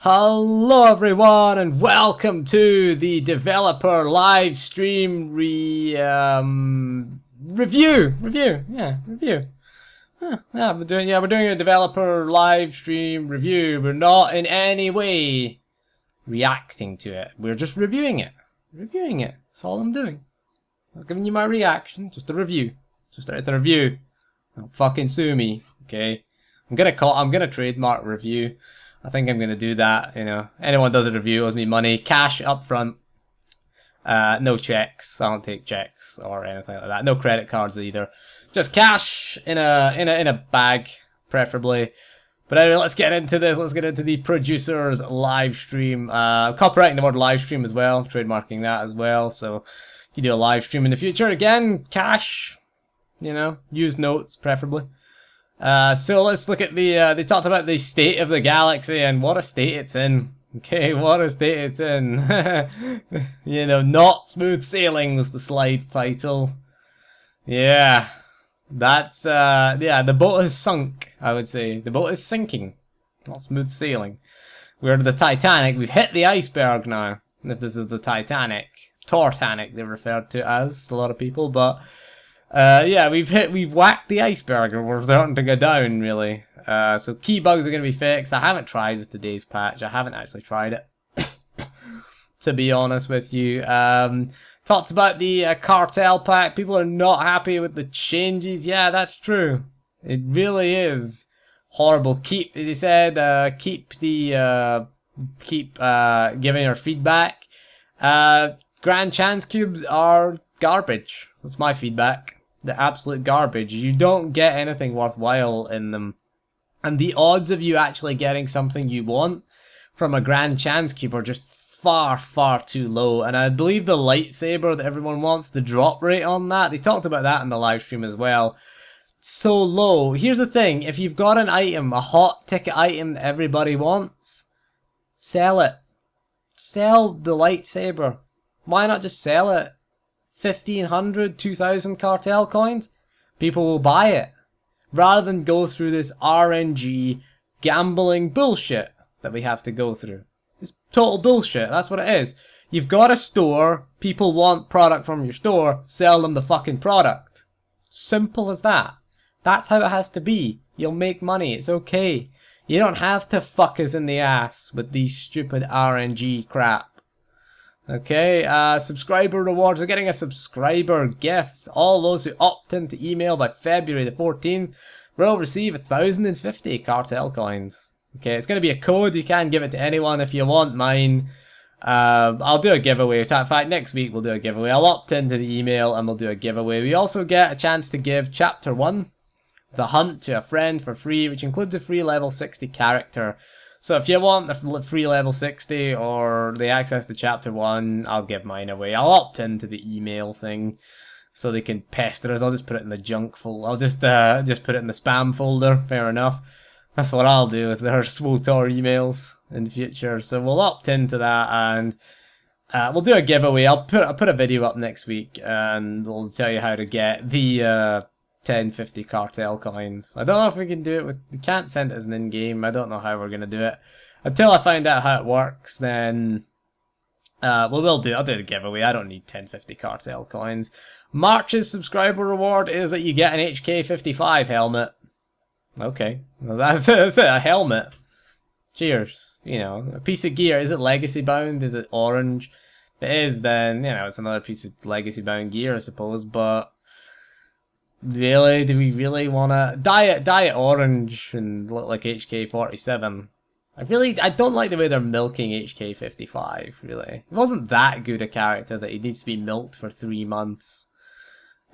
Hello everyone and welcome to the developer live stream review. We're doing a developer live stream review. We're not in any way reacting to it. We're just reviewing it. That's all I'm doing. I'm not giving you my reaction, just a review. It's a review. Don't fucking sue me, okay? I'm gonna trademark review. I think I'm gonna do that. You know, anyone does a review owes me money, cash up front. No checks. I don't take checks or anything like that. No credit cards either. Just cash in a bag, preferably. But anyway, let's get into this. Let's get into the producer's live stream. Copyrighting the word live stream as well, trademarking that as well. So if you do a live stream in the future, again, cash. You know, use notes preferably. So let's look at the, they talked about the state of the galaxy and what a state it's in. Okay, what a state it's in. You know, not smooth sailing was the slide title. Yeah. That's, yeah, the boat has sunk, I would say. The boat is sinking. Not smooth sailing. We're the Titanic. We've hit the iceberg now. If this is the Titanic. Tortanic, they're referred to as, a lot of people, but... yeah, we've whacked the iceberg, and we're starting to go down, really. So key bugs are going to be fixed. I haven't tried with today's patch. I haven't actually tried it, to be honest with you. Talked about the Cartel pack. People are not happy with the changes. Yeah, that's true. It really is horrible. They said, keep giving our feedback. Grand Chance cubes are garbage. That's my feedback. They're absolute garbage. You don't get anything worthwhile in them. And the odds of you actually getting something you want from a Grand Chance Cube are just far, far too low. And I believe the lightsaber that everyone wants, the drop rate on that, they talked about that in the live stream as well. So low. Here's the thing. If you've got an item, a hot ticket item that everybody wants, sell it. Sell the lightsaber. Why not just sell it? 1,500, 2,000 Cartel coins, people will buy it. Rather than go through this RNG gambling bullshit that we have to go through. It's total bullshit, that's what it is. You've got a store, people want product from your store, sell them the fucking product. Simple as that. That's how it has to be. You'll make money, it's okay. You don't have to fuck us in the ass with these stupid RNG crap. Okay, subscriber rewards. We're getting a subscriber gift. All those who opt in to email by February the 14th will receive 1,050 Cartel coins. Okay, it's going to be a code. You can give it to anyone if you want mine. I'll do a giveaway. In fact, next week we'll do a giveaway. I'll opt into the email and we'll do a giveaway. We also get a chance to give Chapter 1, The Hunt, to a friend for free, which includes a free level 60 character. So if you want the free level 60 or the access to Chapter 1, I'll give mine away. I'll opt into the email thing so they can pester us. I'll just put it in the junk folder. I'll just put it in the spam folder. Fair enough. That's what I'll do with their SWTOR emails in the future. So we'll opt into that and we'll do a giveaway. I'll put a video up next week and we'll tell you how to get the 1050 Cartel coins. I don't know if we can do it with... We can't send it as an in-game. I don't know how we're going to do it. Until I find out how it works, then... well, I'll do the giveaway. I don't need 1050 Cartel coins. March's subscriber reward is that you get an HK55 helmet. Okay. Well, that's it. A helmet. Cheers. You know, a piece of gear. Is it legacy bound? Is it orange? If it is, then, you know, it's another piece of legacy bound gear, I suppose, but... Really? Do we really want to dye it orange and look like HK47? I don't like the way they're milking HK55, really. It wasn't that good a character that he needs to be milked for 3 months.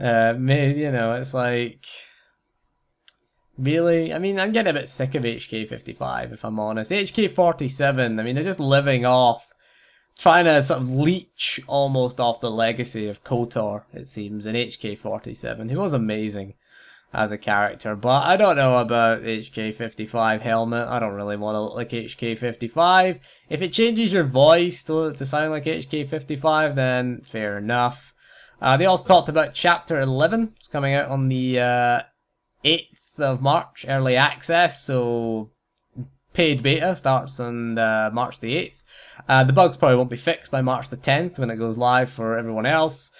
You know, it's like... Really? I mean, I'm getting a bit sick of HK55, if I'm honest. HK47, I mean, they're just living off trying to sort of leech almost off the legacy of KOTOR, it seems, in HK47, who was amazing as a character. But I don't know about HK55 helmet. I don't really want to look like HK55. If it changes your voice to sound like HK55, then fair enough. They also talked about Chapter 11. It's coming out on the 8th of March, early access, so paid beta starts on March the 8th. The bugs probably won't be fixed by March the 10th when it goes live for everyone else.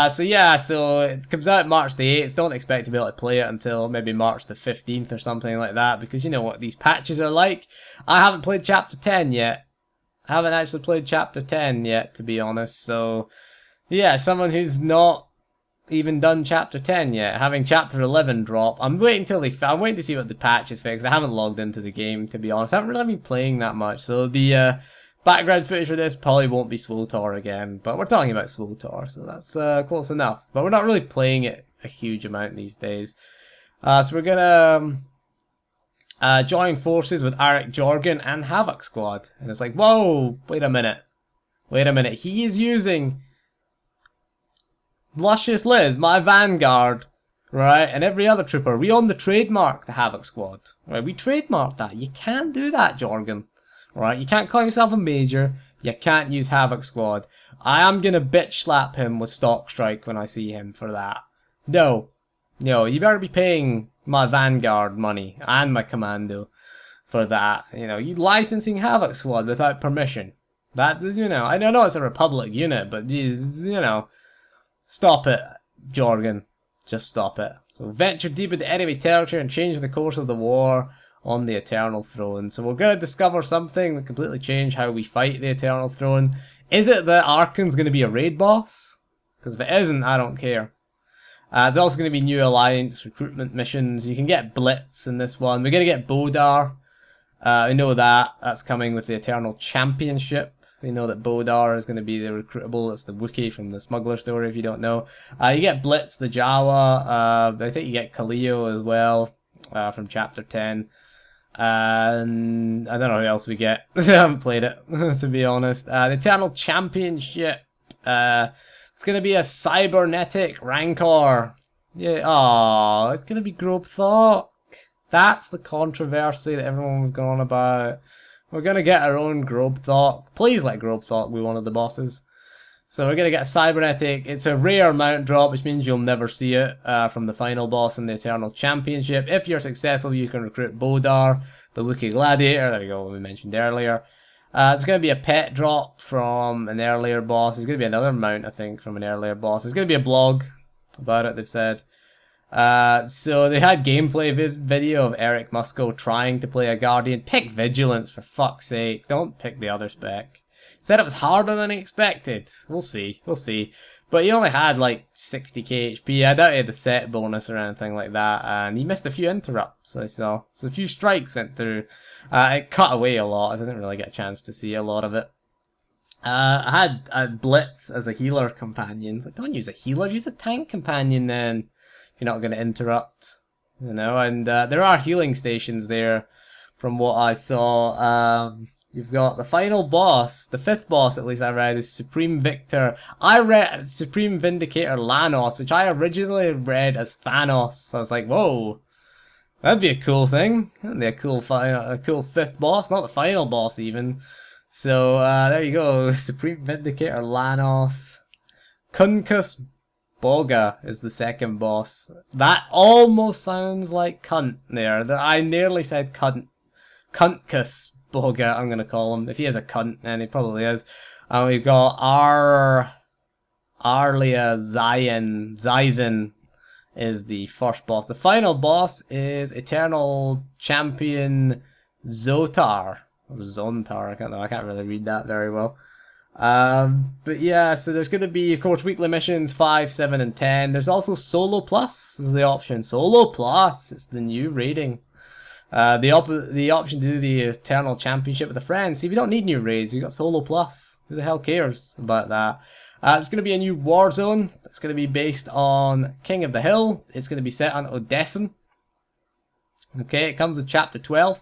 So yeah, so it comes out March the 8th. Don't expect to be able to play it until maybe March the 15th or something like that, because you know what these patches are like. I haven't played Chapter 10 yet. I haven't actually played Chapter 10 yet, to be honest. So yeah, someone who's not even done Chapter 10 yet, having Chapter 11 drop. I'm waiting to see what the patch is fixed. I haven't logged into the game, to be honest. I haven't really been playing that much, so the background footage for this probably won't be SWTOR again, but we're talking about SWTOR, so that's close enough. But we're not really playing it a huge amount these days. So we're gonna join forces with Arik Jorgen and Havoc Squad, and it's like, whoa, wait a minute, he is using Luscious Liz, my Vanguard, right, and every other trooper. We own the trademark, the Havoc Squad, right? We trademarked that. You can't do that, Jorgen, right? You can't call yourself a major. You can't use Havoc Squad. I am gonna bitch slap him with Stock Strike when I see him for that. No, you better be paying my Vanguard money and my Commando for that. You know, you licensing Havoc Squad without permission. That, you know, I know it's a Republic unit, but you know. Stop it, Jorgen. Just stop it. So venture deep into enemy territory and change the course of the war on the Eternal Throne. So we're going to discover something that completely change how we fight the Eternal Throne. Is it that Arkan's going to be a raid boss? Because if it isn't, I don't care. There's also going to be new alliance recruitment missions. You can get Blitz in this one. We're going to get Bodar. We know that. That's coming with the Eternal Championship. We know that Bodar is going to be the recruitable. It's the Wookiee from the Smuggler story, if you don't know. You get Blitz, the Jawa. I think you get Kaleo as well from Chapter 10. And I don't know who else we get. I haven't played it, to be honest. The Eternal Championship. It's going to be a cybernetic Rancor. Yeah. Oh, it's going to be Grobe Thok. That's the controversy that everyone was going on about. We're going to get our own Grobe Thok. Please let Grobe Thok be one of the bosses. So we're going to get a cybernetic. It's a rare mount drop, which means you'll never see it from the final boss in the Eternal Championship. If you're successful, you can recruit Bodar, the Wookiee Gladiator. There we go, what we mentioned earlier. There's going to be a pet drop from an earlier boss. There's going to be another mount, I think, from an earlier boss. There's going to be a blog about it, they've said. So they had gameplay video of Eric Musco trying to play a Guardian. Pick Vigilance, for fuck's sake. Don't pick the other spec. Said it was harder than expected. We'll see. But he only had like 60k HP. I doubt he had the set bonus or anything like that. And he missed a few interrupts, I saw. So a few strikes went through. It cut away a lot. I didn't really get a chance to see a lot of it. I had a Blitz as a healer companion. Like, don't use a healer, use a tank companion then. You're not going to interrupt, you know, and there are healing stations there from what I saw. You've got the final boss, the 5th boss at least I read, is Supreme Victor. I read Supreme Vindicator Lanos, which I originally read as Thanos. So I was like, whoa, that'd be a cool thing. That'd be a cool 5th boss, not the final boss even. So there you go, Supreme Vindicator Lanos. Kunkus Boga is the 2nd boss. That almost sounds like cunt there. I nearly said cunt. Kuntkus Boga, I'm going to call him. If he is a cunt, and he probably is. And we've got Arlia Zyzen is the 1st boss. The final boss is Eternal Champion SWTOR. Or Zontar, I can't really read that very well. But yeah, so there's going to be, of course, weekly missions 5, 7, and 10. There's also Solo Plus is the option. Solo Plus, it's the new rating. The option to do the Eternal Championship with a friend. See, we don't need new raids. We got Solo Plus. Who the hell cares about that? It's going to be a new war zone. It's going to be based on King of the Hill. It's going to be set on Odessan. Okay, it comes with Chapter 12.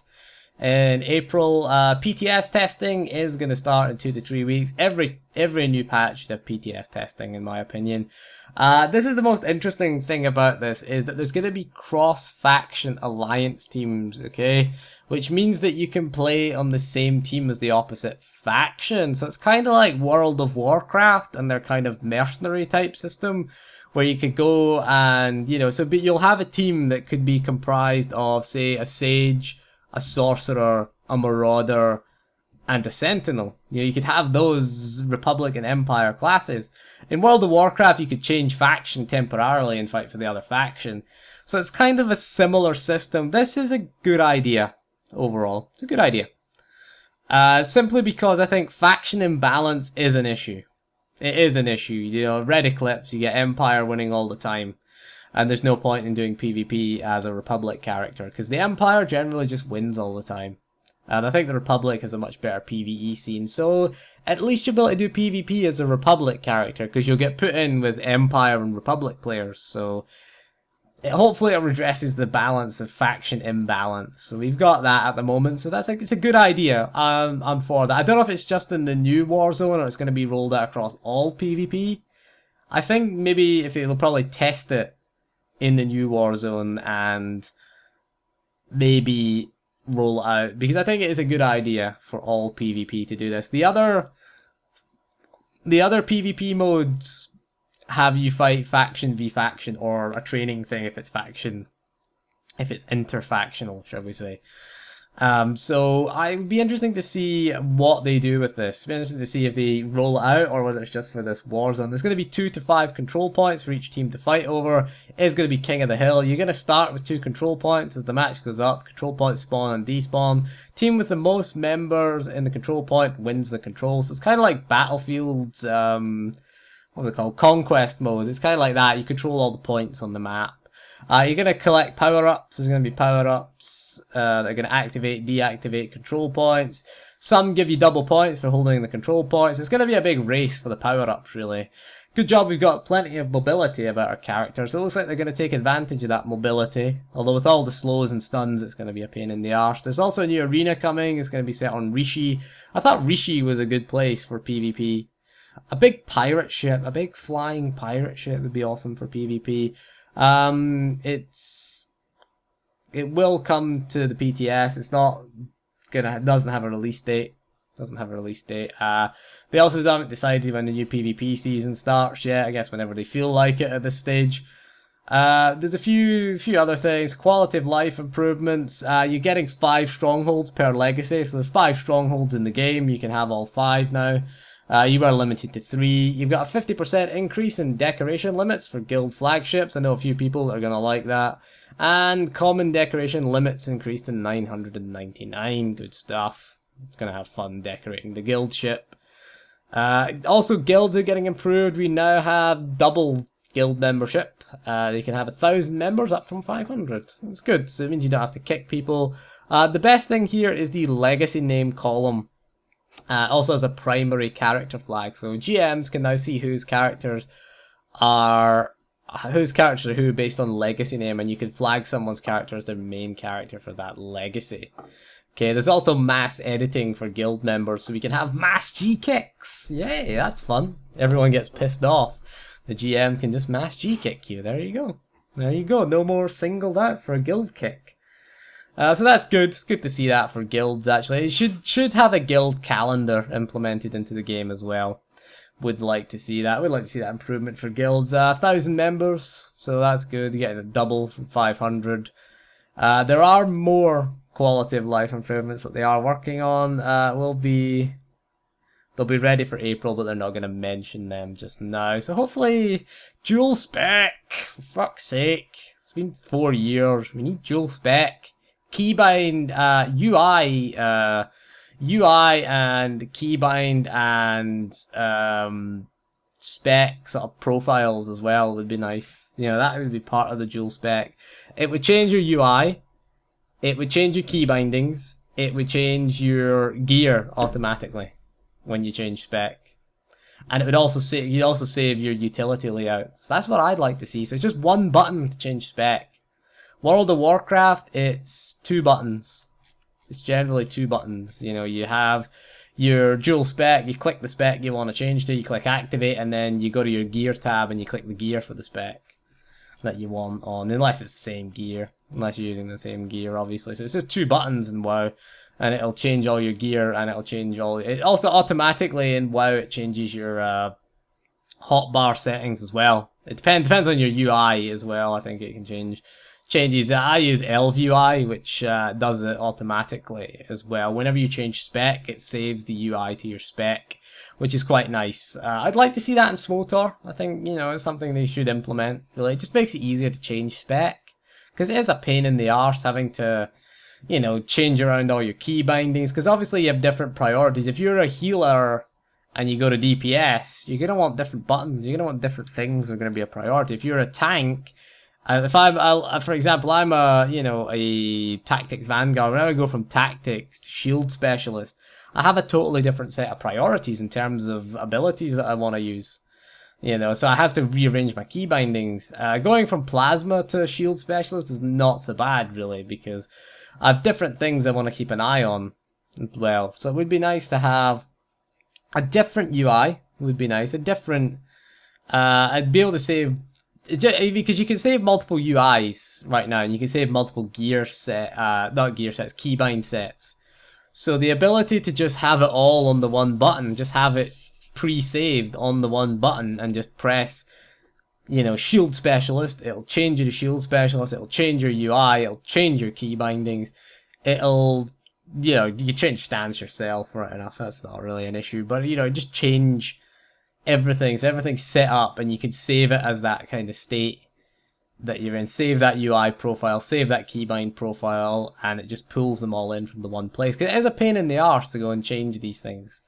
In April, PTS testing is going to start in 2 to 3 weeks. Every new patch should have PTS testing, in my opinion. This is the most interesting thing about this, is that there's going to be cross-faction alliance teams, okay? Which means that you can play on the same team as the opposite faction. So it's kind of like World of Warcraft and their kind of mercenary type system, where you could go and, you know, but you'll have a team that could be comprised of, say, a sage, a sorcerer, a Marauder, and a Sentinel. You know, you could have those Republic and Empire classes. In World of Warcraft, you could change faction temporarily and fight for the other faction. So it's kind of a similar system. This is a good idea overall. It's a good idea. Simply because I think faction imbalance is an issue. It is an issue. You know, Red Eclipse, you get Empire winning all the time. And there's no point in doing PvP as a Republic character, because the Empire generally just wins all the time. And I think the Republic has a much better PvE scene, so at least you'll be able to do PvP as a Republic character, because you'll get put in with Empire and Republic players, so hopefully it redresses the balance of faction imbalance. So we've got that at the moment, so that's it's a good idea. I'm for that. I don't know if it's just in the new Warzone or it's going to be rolled out across all PvP. I think maybe if it'll probably test it in the new Warzone and maybe roll out, because I think it is a good idea for all PvP to do this. The other PvP modes have you fight faction v faction, or a training thing if it's faction, if it's interfactional, shall we say. So it would be interesting to see what they do with this. It'd be interesting to see if they roll it out or whether it's just for this Warzone. There's going to be 2 to 5 control points for each team to fight over. It is going to be King of the Hill. You're going to start with 2 control points as the match goes up. Control points spawn and despawn. Team with the most members in the control point wins the controls. So it's kind of like Battlefield's, what are they called? Conquest mode. It's kind of like that. You control all the points on the map. You're going to collect power-ups. There's going to be power-ups that are going to activate, deactivate control points. Some give you double points for holding the control points. It's going to be a big race for the power-ups, really. Good job we've got plenty of mobility about our characters. So it looks like they're going to take advantage of that mobility. Although with all the slows and stuns, it's going to be a pain in the arse. There's also a new arena coming. It's going to be set on Rishi. I thought Rishi was a good place for PvP. A big pirate ship, a big flying pirate ship would be awesome for PvP. It will come to the PTS. It's not doesn't have a release date. They also haven't decided when the new PvP season starts yet. I guess whenever they feel like it at this stage. There's a few other things. Quality of life improvements. You're getting 5 strongholds per legacy. So there's 5 strongholds in the game. You can have all 5 now. You were limited to 3. You've got a 50% increase in decoration limits for guild flagships. I know a few people are going to like that. And common decoration limits increased to 999. Good stuff. It's going to have fun decorating the guild ship. Also, guilds are getting improved. We now have double guild membership. They can have 1,000 members up from 500. That's good. So it means you don't have to kick people. The best thing here is the legacy name column. Also as a primary character flag, so GMs can now see whose characters are who based on legacy name, and you can flag someone's character as their main character for that legacy. Okay, there's also mass editing for guild members, so we can have mass G-kicks. Yay, that's fun. Everyone gets pissed off. The GM can just mass G-kick you. There you go. There you go. No more singled out for a guild kick. So that's good. It's good to see that for guilds, actually. It should have a guild calendar implemented into the game as well. Would like to see that. Would like to see that improvement for guilds. 1,000 members, so that's good. You're getting a double from 500. There are more quality of life improvements that they are working on. They'll be ready for April, but they're not going to mention them just now. So hopefully, dual spec. For fuck's sake. It's been 4 years. We need dual spec. Keybind, UI and keybind and spec sort of profiles as well would be nice. You know, that would be part of the dual spec. It would change your UI, it would change your key bindings, it would change your gear automatically when you change spec. And it would also say you'd also save your utility layout. So that's what I'd like to see. So it's just one button to change spec. World of Warcraft, it's 2 buttons. It's generally 2 buttons. You know, you have your dual spec, you click the spec you want to change to, you click activate, and then you go to your gear tab and you click the gear for the spec that you want on, unless it's the same gear. Unless you're using the same gear, obviously. So it's just 2 buttons in WoW, and it'll change all your gear, and it'll change all... It also automatically in WoW, it changes your hotbar settings as well. It depends on your UI as well. I think it can change changes. I use ElvUI, which does it automatically as well. Whenever you change spec, it saves the UI to your spec, which is quite nice. I'd like to see that in SWTOR. I think, you know, it's something they should implement. Really, it just makes it easier to change spec, because it is a pain in the arse having to, you know, change around all your key bindings, because obviously you have different priorities. If you're a healer and you go to DPS, you're going to want different buttons, you're going to want different things are going to be a priority. If you're a tank, if for example, I'm a, you know, a tactics vanguard, when I go from tactics to shield specialist, I have a totally different set of priorities in terms of abilities that I want to use. You know, so I have to rearrange my key bindings. Going from plasma to shield specialist is not so bad, really, because I have different things I want to keep an eye on as well. So it would be nice to have a different UI. Would be nice. A different. I'd be able to save, because you can save multiple UIs right now, and you can save multiple gear set, not gear sets, keybind sets. So the ability to just have it all on the one button, just have it pre-saved on the one button, and just press, you know, shield specialist, it'll change you to shield specialist, it'll change your UI, it'll change your key bindings, it'll, you know, you change stance yourself, right enough, that's not really an issue, but, you know, just change everything, so everything's set up, and you can save it as that kind of state that you're in, save that UI profile, save that keybind profile, and it just pulls them all in from the one place, because it is a pain in the arse to go and change these things.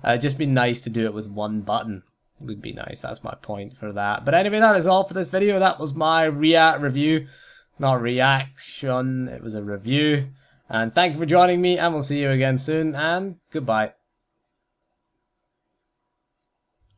It'd just be nice to do it with one button. Would be nice. That's my point for that. But anyway, that is all for this video. That was my React review. Not reaction. It was a review. And thank you for joining me. And we'll see you again soon. And goodbye.